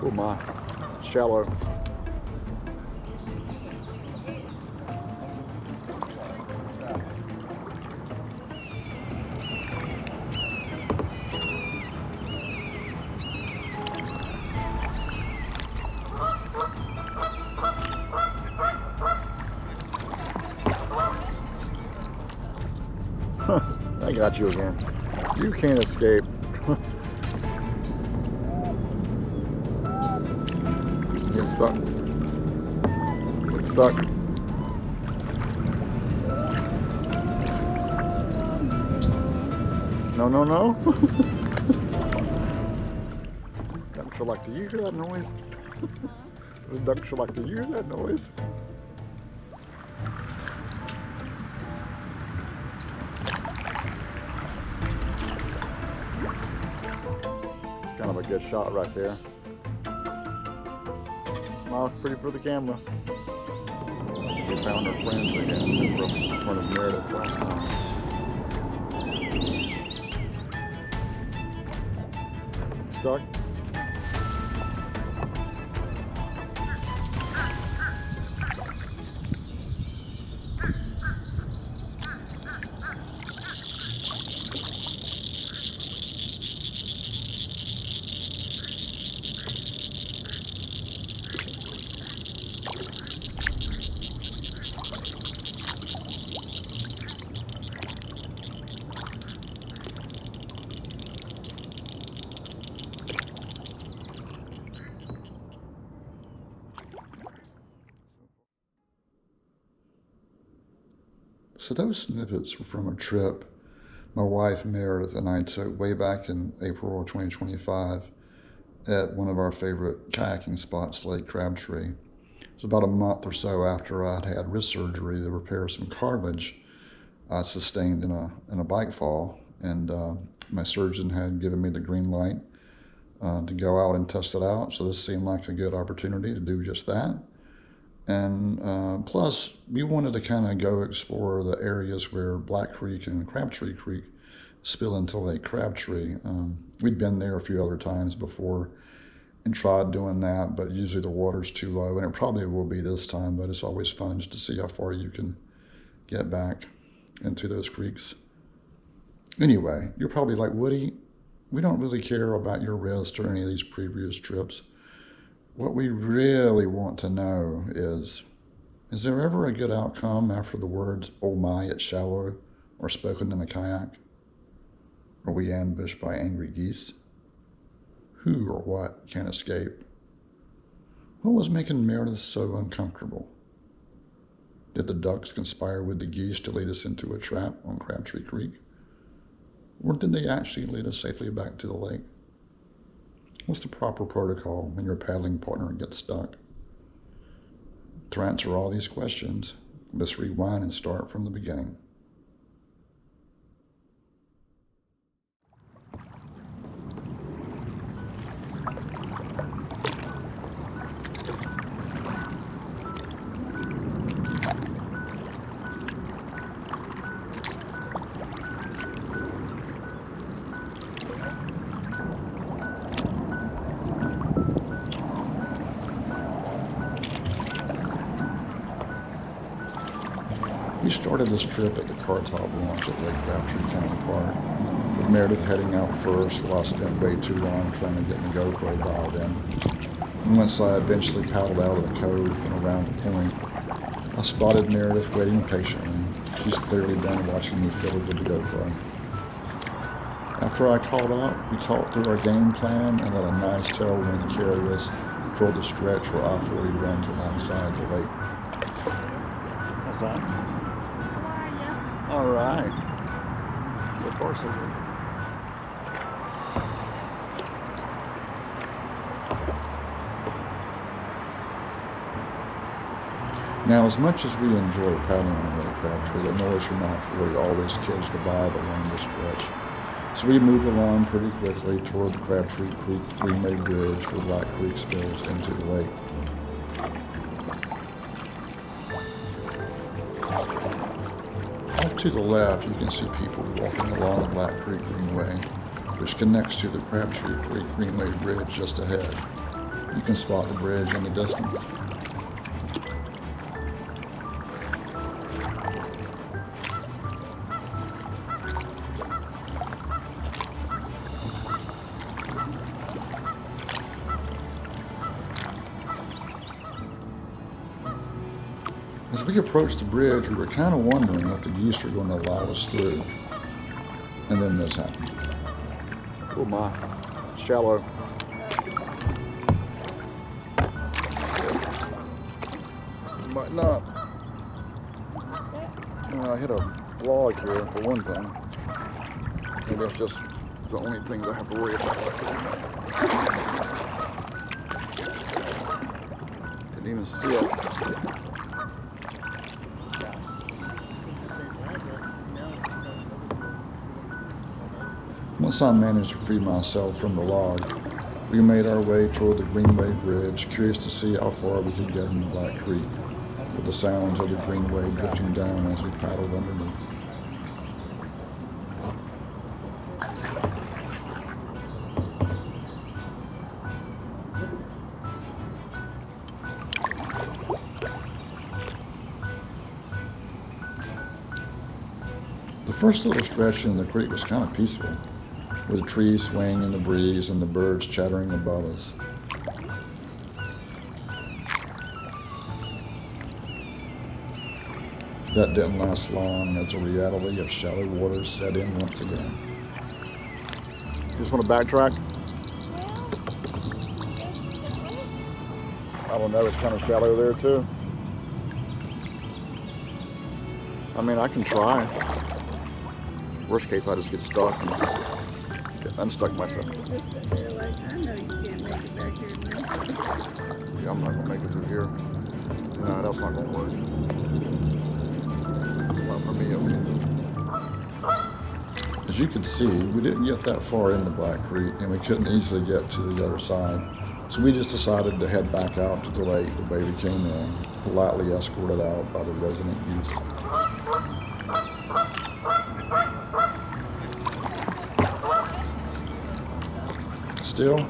Oh my, shallow. I got you again. You can't escape. Get stuck. Get stuck. No, no, no. Ducks are like, do you hear that noise? The ducks are like, do you hear that noise? Kind of a good shot right there. Well, pretty for the camera. We found our friends again in front of Meredyth last time. Stuck? So those snippets were from a trip my wife Meredyth and I took way back in April of 2025 at one of our favorite kayaking spots, Lake Crabtree. It was about a month or so after I'd had wrist surgery to repair some cartilage I sustained in a bike fall, and my surgeon had given me the green light to go out and test it out. So this seemed like a good opportunity to do just that. And plus, we wanted to kind of go explore the areas where Black Creek and Crabtree Creek spill into Lake Crabtree. We'd been there a few other times before and tried doing that, but usually the water's too low, and it probably will be this time, but it's always fun just to see how far you can get back into those creeks. Anyway, you're probably like, Woody, we don't really care about your wrist or any of these previous trips. What we really want to know is there ever a good outcome after the words, oh my, it's shallow, are spoken in a kayak? Are we ambushed by angry geese? Who or what can escape? What was making Meredyth so uncomfortable? Did the ducks conspire with the geese to lead us into a trap on Crabtree Creek? Or did they actually lead us safely back to the lake? What's the proper protocol when your paddling partner gets stuck? To answer all these questions, let's rewind and start from the beginning. We started this trip at the car top launch at Lake Crabtree County Park, with Meredyth heading out first while I spent way too long trying to get my GoPro dialed in. And once I eventually paddled out of the cove and around the point, I spotted Meredyth waiting patiently. She's clearly done watching me fiddle with the GoPro. After I called out, we talked through our game plan and let a nice tailwind carry us toward the stretch where I-40 runs alongside the lake. What's that? All right. Of course I do. Now, as much as we enjoy paddling on Lake Crabtree, the noise from I-40 always kills the vibe along the stretch. So we moved along pretty quickly toward the Crabtree Creek greenway bridge where Black Creek spills into the lake. Off to the left, you can see people walking along the Black Creek Greenway, which connects to the Crabtree Creek Greenway Bridge just ahead. You can spot the bridge in the distance. As we approached the bridge, we were kind of wondering if the geese were going to allow us through. And then this happened. Oh my, shallow. Might not. I hit a log here for one thing. And that's just the only thing I have to worry about. Didn't even see it. Once I managed to free myself from the log, we made our way toward the Greenway Bridge, curious to see how far we could get into Black Creek, with the sounds of the Greenway drifting down as we paddled underneath. The first little stretch in the creek was kind of peaceful, with the trees swaying in the breeze and the birds chattering above us. That didn't last long as the reality of shallow waters set in once again. You just want to backtrack? I don't know, it's kind of shallow there too. I mean, I can try. Worst case, I just get stuck and get unstuck myself. I know you can't make it back here now. Yeah, I'm not gonna make it through here. No, that's not gonna work. Not for me, As you can see, we didn't get that far into Black Creek and we couldn't easily get to the other side. So we just decided to head back out to the lake the way we came in, politely escorted out by the resident geese. Still,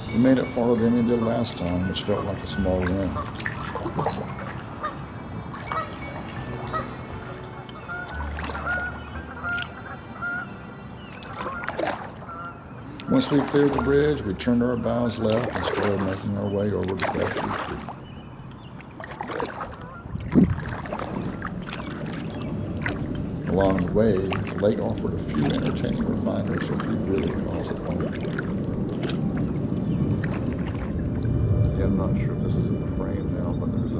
we made it farther than we did last time, which felt like a small win. Once we cleared the bridge, we turned our bows left and started making our way over to Crabtree Creek. Along the way, the lake offered a few entertaining reminders of who really calls it home. Yeah, I'm not sure if this is in the frame now, but there's a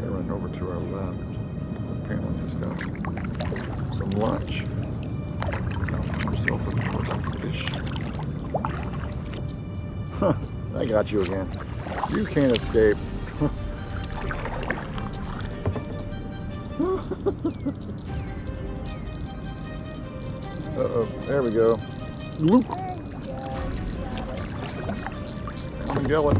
heron over to our left. Apparently he's got some lunch. Got himself a fish. Huh, I got you again. You can't escape. Uh-oh, there we go. Loop. I'm going.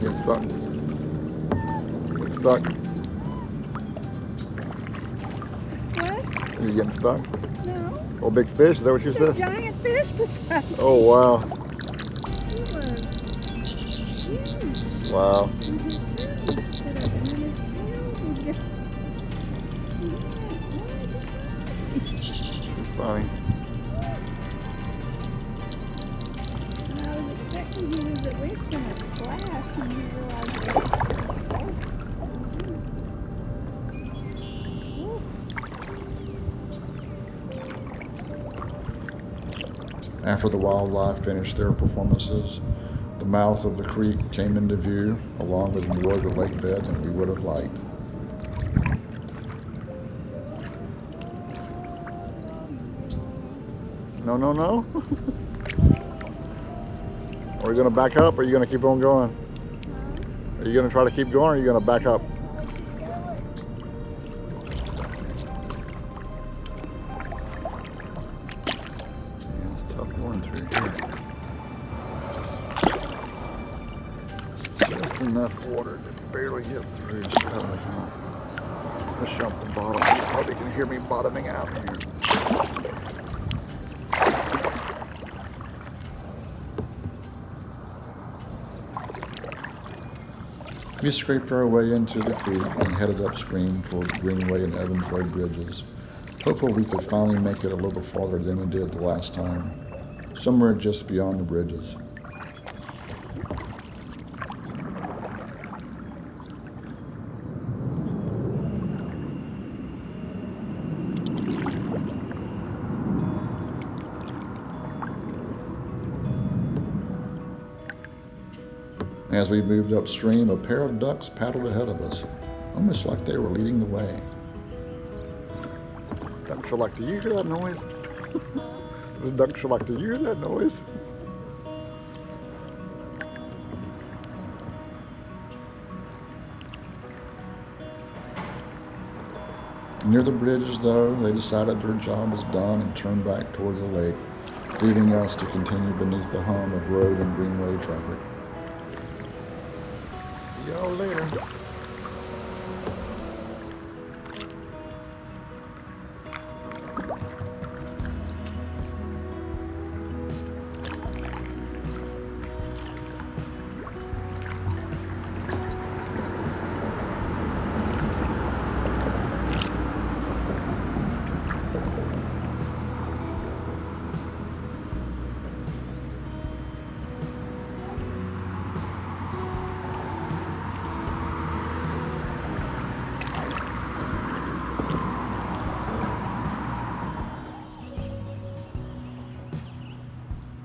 Get stuck. Get stuck. What? You getting stuck? No. Oh, big fish? Is that what you There's said? a giant fish beside me. Oh, wow. He was huge. Wow. And his tail set up, and then his tail would get... Funny. And I was expecting he was at least going to splash when he realized it. After the wildlife finished their performances, the mouth of the creek came into view, along with more of the lake bed than we would have liked. No, no, no. Are you going to back up or are you going to keep on going? Are you going to try to keep going or are you going to back up? Yeah, it's tough going through here. Just enough water to barely get through. Let's jump the bottom. You probably can hear me bottoming out here. We scraped our way into the creek and headed upstream toward Greenway and Evans Road bridges. Hopefully we could finally make it a little farther than we did the last time, somewhere just beyond the bridges. As we moved upstream, a pair of ducks paddled ahead of us, almost like they were leading the way. Ducks are like, do you hear that noise? The ducks are like, do you hear that noise? Near the bridges, though, they decided their job was done and turned back toward the lake, leaving us to continue beneath the hum of road and greenway traffic. See y'all later.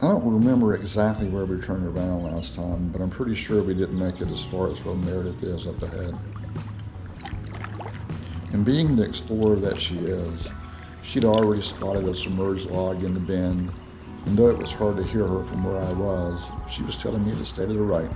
I don't remember exactly where we turned around last time, but I'm pretty sure we didn't make it as far as where Meredyth is up ahead. And being the explorer that she is, she'd already spotted a submerged log in the bend, and though it was hard to hear her from where I was, she was telling me to stay to the right.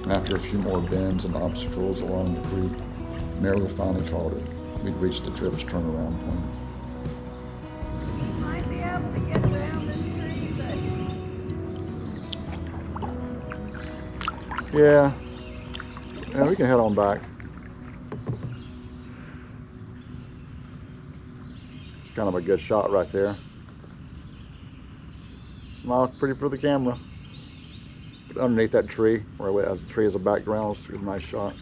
After a few more bends and obstacles along the creek, Meredyth finally called it. We'd reached the trip's turnaround point. Might be able to get around this tree, but Yeah, we can head on back. It's kind of a good shot right there. Smiles pretty for the camera. But underneath that tree, where the tree is a background, it's a nice shot.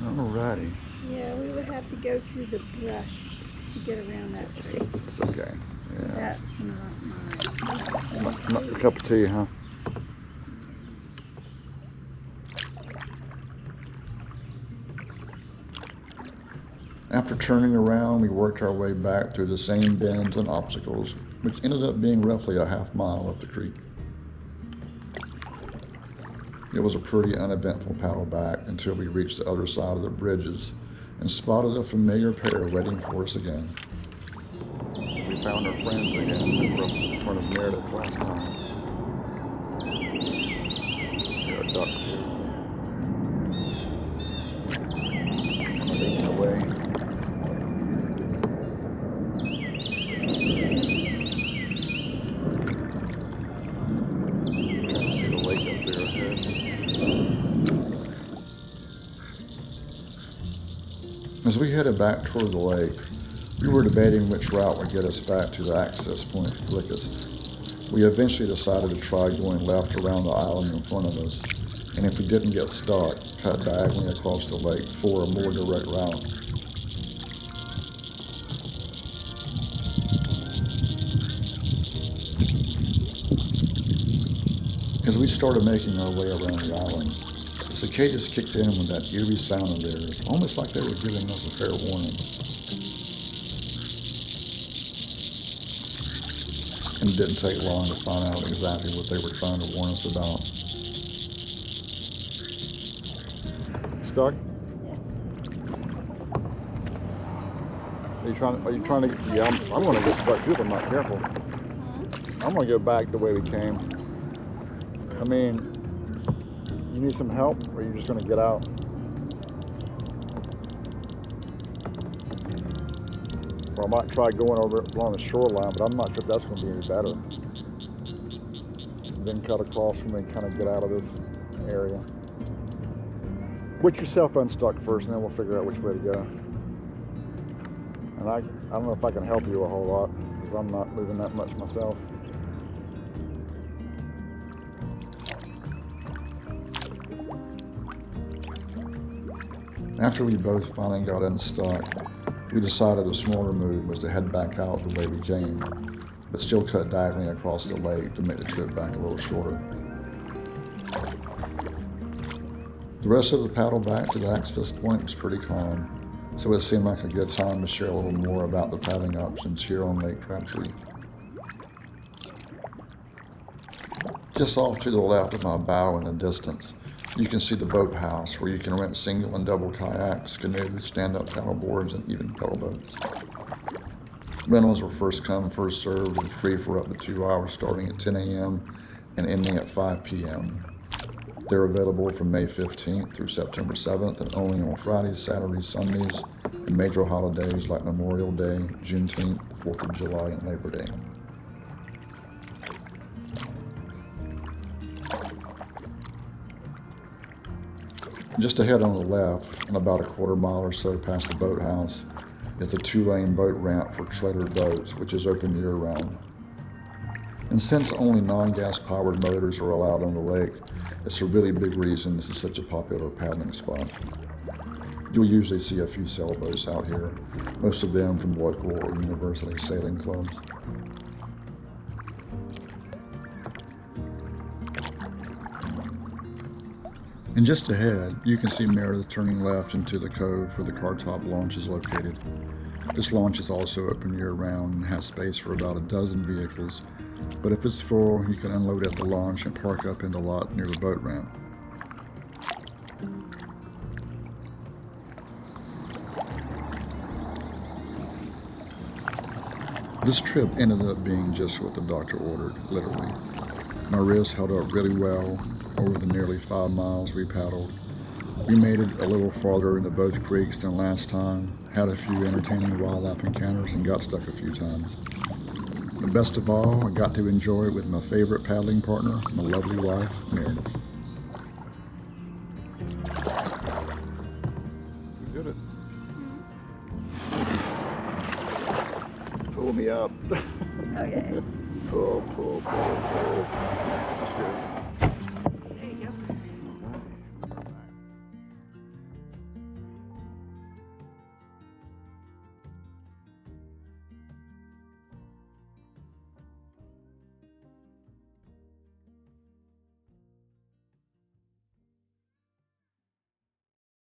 Alrighty. yeah, we would have to go through the brush to get around that tree. It's okay. Yeah. That's not mine. Not your cup of tea, huh? After turning around, we worked our way back through the same bends and obstacles, which ended up being roughly a half mile up the creek. It was a pretty uneventful paddle back until we reached the other side of the bridges and spotted a familiar pair waiting for us again. We found our friends again that were up in front of Meredyth last time. There are ducks. Kind of leading the way. Kind of see the lake up there ahead. As we headed back toward the lake, we were debating which route would get us back to the access point quickest. We eventually decided to try going left around the island in front of us, and if we didn't get stuck, cut diagonally across the lake for a more direct route. As we started making our way around the island, the cicadas kicked in with that eerie sound of theirs, almost like they were giving us a fair warning. And it didn't take long to find out exactly what they were trying to warn us about. Stuck? Yeah. Are you trying to, yeah, I'm gonna get stuck too if I'm not careful. I'm gonna go back the way we came. I mean, you need some help or you're just gonna get out? Or I might try going over along the shoreline, but I'm not sure if that's gonna be any better. Then cut across and then kind of get out of this area. Get yourself unstuck first and then we'll figure out which way to go. And I don't know if I can help you a whole lot because I'm not moving that much myself. After we both finally got unstuck, we decided the smarter move was to head back out the way we came, but still cut diagonally across the lake to make the trip back a little shorter. The rest of the paddle back to the access point was pretty calm, so it seemed like a good time to share a little more about the paddling options here on Lake Crabtree. Just off to the left of my bow in the distance, you can see the boathouse where you can rent single and double kayaks, canoes, stand-up paddle boards, and even pedal boats. Rentals are first come, first served, and free for up to 2 hours starting at 10 a.m. and ending at 5 p.m. They're available from May 15th through September 7th and only on Fridays, Saturdays, Sundays, and major holidays like Memorial Day, Juneteenth, 4th of July, and Labor Day. Just ahead on the left, and about a quarter mile or so past the boathouse, is the 2-lane boat ramp for trailer boats, which is open year-round. And since only non-gas powered motors are allowed on the lake, it's a really big reason this is such a popular paddling spot. You'll usually see a few sailboats out here, most of them from local or university sailing clubs. And just ahead, you can see Meredyth turning left into the cove where the car-top launch is located. This launch is also open year-round and has space for about a dozen vehicles, but if it's full, you can unload at the launch and park up in the lot near the boat ramp. This trip ended up being just what the doctor ordered, literally. My wrist held up really well over the nearly 5 miles we paddled. We made it a little farther into both creeks than last time, had a few entertaining wildlife encounters, and got stuck a few times. But best of all, I got to enjoy it with my favorite paddling partner, my lovely wife, Meredyth. You did it. Pull me up. Okay. Pull. That's good.